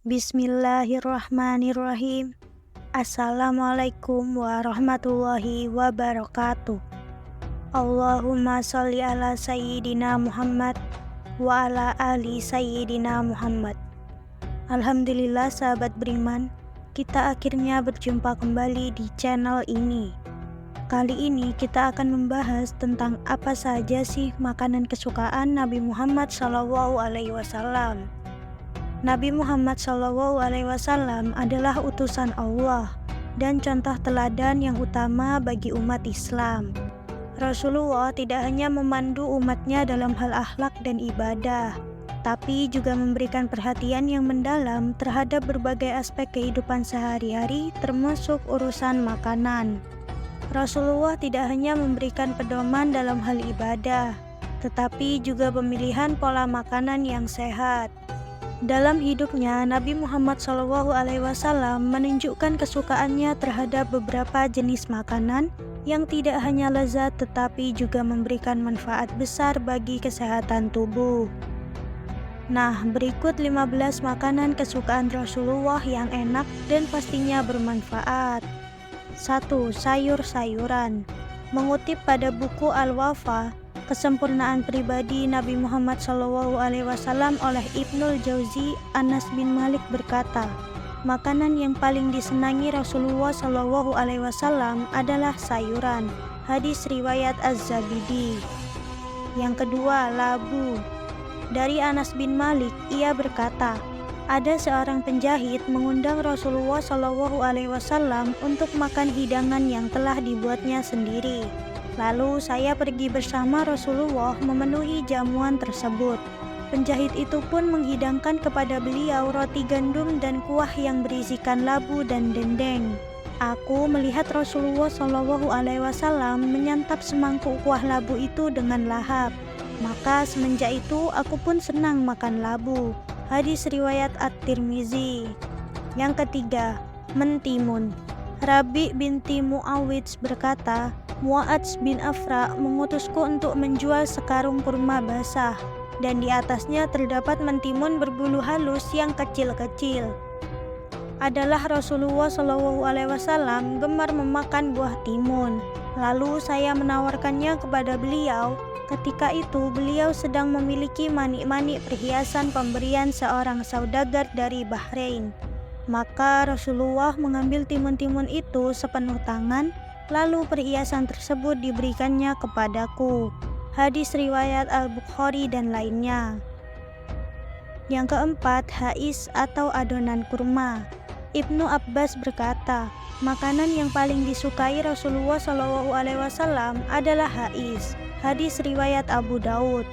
Bismillahirrahmanirrahim. Assalamualaikum warahmatullahi wabarakatuh. Allahumma sholli ala sayyidina Muhammad wa ala ali sayyidina Muhammad. Alhamdulillah sahabat beriman, kita akhirnya berjumpa kembali di channel ini. Kali ini kita akan membahas tentang apa saja sih makanan kesukaan Nabi Muhammad SAW. Nabi Muhammad SAW adalah utusan Allah dan contoh teladan yang utama bagi umat Islam. Rasulullah tidak hanya memandu umatnya dalam hal akhlak dan ibadah, tapi juga memberikan perhatian yang mendalam terhadap berbagai aspek kehidupan sehari-hari, termasuk urusan makanan. Rasulullah tidak hanya memberikan pedoman dalam hal ibadah, tetapi juga pemilihan pola makanan yang sehat. Dalam hidupnya, Nabi Muhammad SAW menunjukkan kesukaannya terhadap beberapa jenis makanan yang tidak hanya lezat tetapi juga memberikan manfaat besar bagi kesehatan tubuh. Nah, berikut 15 makanan kesukaan Rasulullah yang enak dan pastinya bermanfaat. 1. Sayur-sayuran. Mengutip pada buku Al-Wafa, Kesempurnaan Pribadi Nabi Muhammad SAW oleh Ibnul Jauzi, Anas bin Malik berkata, makanan yang paling disenangi Rasulullah SAW adalah sayuran. Hadis riwayat Az-Zabidi. Yang kedua, labu. Dari Anas bin Malik, ia berkata, ada seorang penjahit mengundang Rasulullah SAW untuk makan hidangan yang telah dibuatnya sendiri. Lalu saya pergi bersama Rasulullah memenuhi jamuan tersebut. Penjahit itu pun menghidangkan kepada beliau roti gandum dan kuah yang berisikan labu dan dendeng. Aku melihat Rasulullah SAW menyantap semangkuk kuah labu itu dengan lahap. Maka semenjak itu aku pun senang makan labu. Hadis riwayat At-Tirmizi. Yang ketiga, mentimun. Rabi binti Muawidz berkata, Mu'adz bin Afra mengutusku untuk menjual sekarung kurma basah, dan di atasnya terdapat mentimun berbulu halus yang kecil-kecil. Adalah Rasulullah SAW gemar memakan buah timun. Lalu saya menawarkannya kepada beliau. Ketika itu beliau sedang memiliki manik-manik perhiasan pemberian seorang saudagar dari Bahrain. Maka Rasulullah mengambil timun-timun itu sepenuh tangan, lalu perhiasan tersebut diberikannya kepadaku. Hadis riwayat Al-Bukhari dan lainnya. Yang keempat, hais atau adonan kurma. Ibnu Abbas berkata, makanan yang paling disukai Rasulullah SAW adalah hais. Hadis riwayat Abu Daud.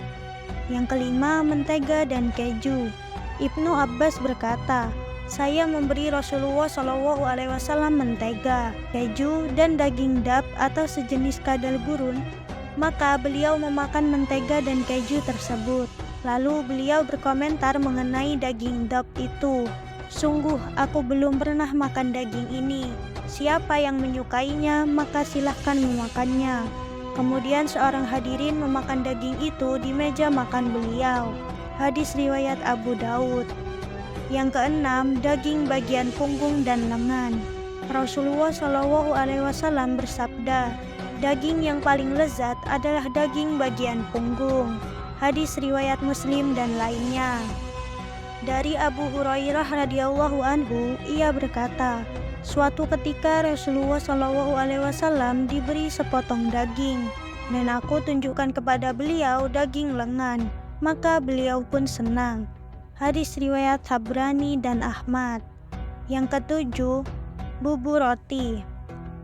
Yang kelima, mentega dan keju. Ibnu Abbas berkata, saya memberi Rasulullah SAW mentega, keju, dan daging dab atau sejenis kadal gurun. Maka beliau memakan mentega dan keju tersebut. Lalu beliau berkomentar mengenai daging dab itu. Sungguh aku belum pernah makan daging ini. Siapa yang menyukainya, maka silahkan memakannya. Kemudian seorang hadirin memakan daging itu di meja makan beliau. Hadis riwayat Abu Daud. Yang keenam, daging bagian punggung dan lengan. Rasulullah SAW bersabda, daging yang paling lezat adalah daging bagian punggung. Hadis riwayat Muslim dan lainnya. Dari Abu Hurairah radhiyallahu anhu, ia berkata, suatu ketika Rasulullah SAW diberi sepotong daging, dan aku tunjukkan kepada beliau daging lengan, maka beliau pun senang. Hadis riwayat Tabrani dan Ahmad. Yang ketujuh, bubur roti.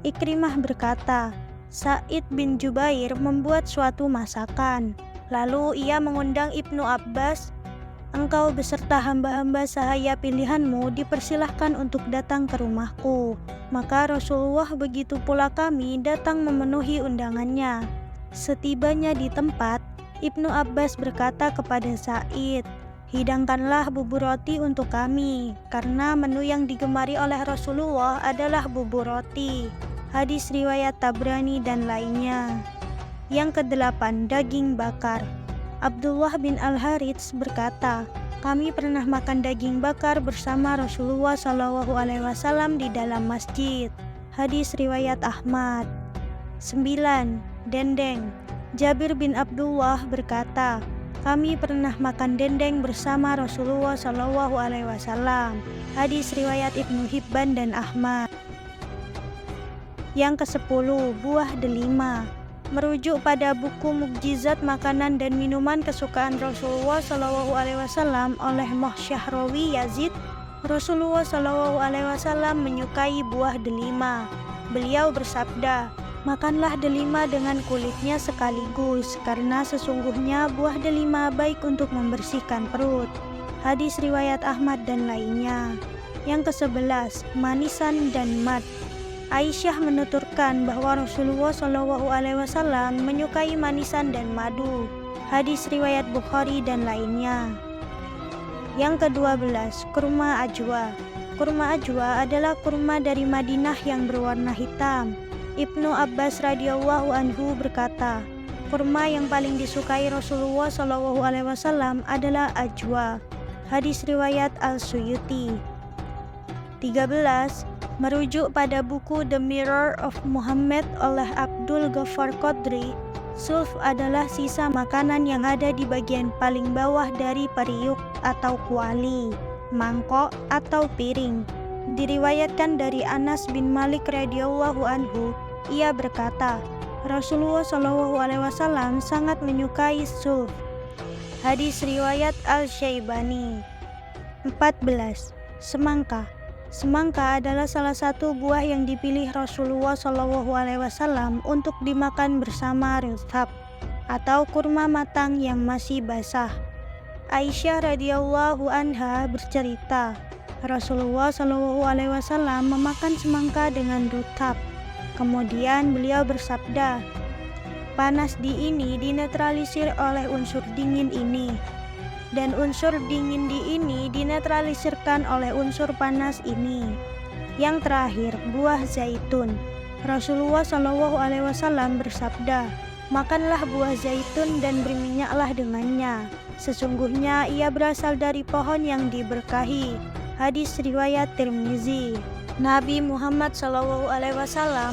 Ikrimah berkata, Sa'id bin Jubair membuat suatu masakan. Lalu ia mengundang Ibnu Abbas, engkau beserta hamba-hamba sahaya pilihanmu dipersilahkan untuk datang ke rumahku. Maka Rasulullah begitu pula kami datang memenuhi undangannya. Setibanya di tempat, Ibnu Abbas berkata kepada Sa'id, hidangkanlah bubur roti untuk kami, karena menu yang digemari oleh Rasulullah adalah bubur roti. Hadis riwayat Tabrani dan lainnya. Yang kedelapan, daging bakar. Abdullah bin Al-Harits berkata, Kami pernah makan daging bakar bersama Rasulullah SAW di dalam masjid. Hadis riwayat Ahmad. 9. Dendeng. Jabir bin Abdullah berkata, kami pernah makan dendeng bersama Rasulullah SAW. Hadis riwayat Ibnu Hibban dan Ahmad. Yang ke-10, buah delima. Merujuk pada buku Mukjizat Makanan dan Minuman Kesukaan Rasulullah SAW oleh Mohsyahrawi Yazid, Rasulullah SAW menyukai buah delima. Beliau bersabda, makanlah delima dengan kulitnya sekaligus, karena sesungguhnya buah delima baik untuk membersihkan perut. Hadis riwayat Ahmad dan lainnya. Yang ke-11, manisan dan mad. Aisyah menuturkan bahwa Rasulullah SAW menyukai manisan dan madu. Hadis riwayat Bukhari dan lainnya. Yang ke-12, kurma ajwa. Kurma ajwa adalah kurma dari Madinah yang berwarna hitam. Ibnu Abbas radhiyallahu anhu berkata, kurma yang paling disukai Rasulullah SAW adalah ajwa. Hadis riwayat Al-Suyuti. 13. Merujuk pada buku The Mirror of Muhammad oleh Abdul Ghaffar Qadri, sulf adalah sisa makanan yang ada di bagian paling bawah dari periuk atau kuali, mangkok atau piring. Diriwayatkan dari Anas bin Malik radhiyallahu anhu, ia berkata, Rasulullah SAW sangat menyukai sulf. Hadis riwayat Al-Syaibani. 14. Semangka. Semangka adalah salah satu buah yang dipilih Rasulullah SAW untuk dimakan bersama ruthab atau kurma matang yang masih basah. Aisyah radhiyallahu anha bercerita, Rasulullah SAW memakan semangka dengan ruthab. Kemudian beliau bersabda, panas di ini dinetralisir oleh unsur dingin ini, dan unsur dingin di ini dinetralisirkan oleh unsur panas ini. Yang terakhir, buah zaitun. Rasulullah SAW bersabda, makanlah buah zaitun dan berminyaklah dengannya. Sesungguhnya ia berasal dari pohon yang diberkahi. Hadis riwayat Tirmizi. Nabi Muhammad SAW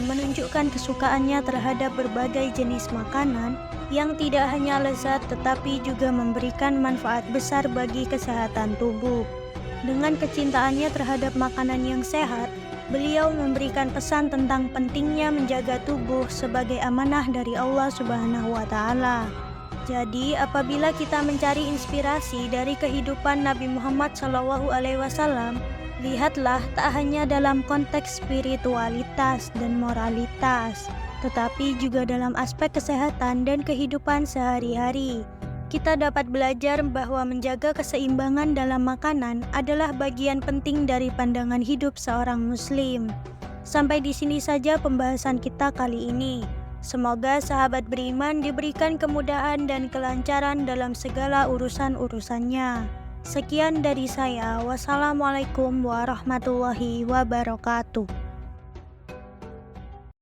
menunjukkan kesukaannya terhadap berbagai jenis makanan yang tidak hanya lezat tetapi juga memberikan manfaat besar bagi kesehatan tubuh. Dengan kecintaannya terhadap makanan yang sehat, beliau memberikan pesan tentang pentingnya menjaga tubuh sebagai amanah dari Allah Subhanahu wa Ta'ala. Jadi, apabila kita mencari inspirasi dari kehidupan Nabi Muhammad SAW, lihatlah tak hanya dalam konteks spiritualitas dan moralitas, tetapi juga dalam aspek kesehatan dan kehidupan sehari-hari. Kita dapat belajar bahwa menjaga keseimbangan dalam makanan adalah bagian penting dari pandangan hidup seorang muslim. Sampai di sini saja pembahasan kita kali ini. Semoga sahabat beriman diberikan kemudahan dan kelancaran dalam segala urusan-urusannya. Sekian dari saya. Wassalamualaikum warahmatullahi wabarakatuh.